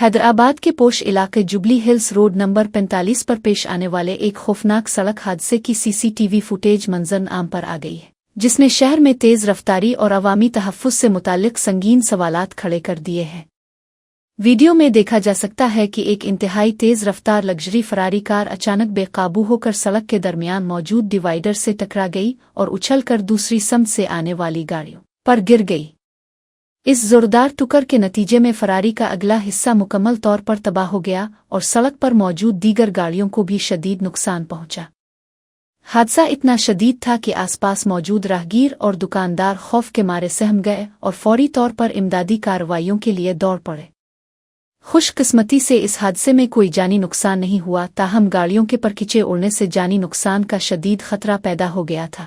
حیدرآباد کے پوش علاقے جبلی ہلز روڈ نمبر 45 پر پیش آنے والے ایک خوفناک سڑک حادثے کی CCTV فوٹیج منظر عام پر آ گئی ہے، جس نے شہر میں تیز رفتاری اور عوامی تحفظ سے متعلق سنگین سوالات کھڑے کر دیے ہیں۔ ویڈیو میں دیکھا جا سکتا ہے کہ ایک انتہائی تیز رفتار لگژری فراری کار اچانک بے قابو ہو کر سڑک کے درمیان موجود ڈیوائیڈر سے ٹکرا گئی اور اچھل کر دوسری سمت سے آنے والی گاڑیوں پر گر گئی۔ اس زوردار ٹکر کے نتیجے میں فراری کا اگلا حصہ مکمل طور پر تباہ ہو گیا اور سڑک پر موجود دیگر گاڑیوں کو بھی شدید نقصان پہنچا۔ حادثہ اتنا شدید تھا کہ آس پاس موجود راہگیر اور دکاندار خوف کے مارے سہم گئے اور فوری طور پر امدادی کارروائیوں کے لیے دوڑ پڑے۔ خوش قسمتی سے اس حادثے میں کوئی جانی نقصان نہیں ہوا، تاہم گاڑیوں کے پرکچے اڑنے سے جانی نقصان کا شدید خطرہ پیدا ہو گیا تھا۔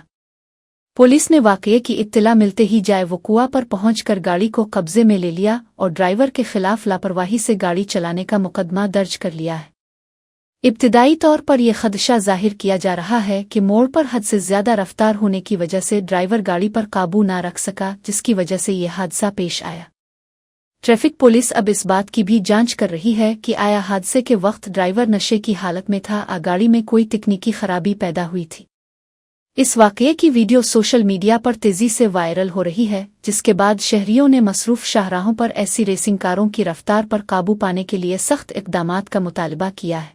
پولیس نے واقعے کی اطلاع ملتے ہی جائے وقوع پر پہنچ کر گاڑی کو قبضے میں لے لیا اور ڈرائیور کے خلاف لاپرواہی سے گاڑی چلانے کا مقدمہ درج کر لیا ہے۔ ابتدائی طور پر یہ خدشہ ظاہر کیا جا رہا ہے کہ موڑ پر حد سے زیادہ رفتار ہونے کی وجہ سے ڈرائیور گاڑی پر قابو نہ رکھ سکا، جس کی وجہ سے یہ حادثہ پیش آیا۔ ٹریفک پولیس اب اس بات کی بھی جانچ کر رہی ہے کہ آیا حادثے کے وقت ڈرائیور نشے کی حالت میں تھا یا گاڑی میں کوئی تکنیکی خرابی پیدا ہوئی تھی۔ اس واقعے کی ویڈیو سوشل میڈیا پر تیزی سے وائرل ہو رہی ہے، جس کے بعد شہریوں نے مصروف شاہراہوں پر ایسی ریسنگ کاروں کی رفتار پر قابو پانے کے لیے سخت اقدامات کا مطالبہ کیا ہے۔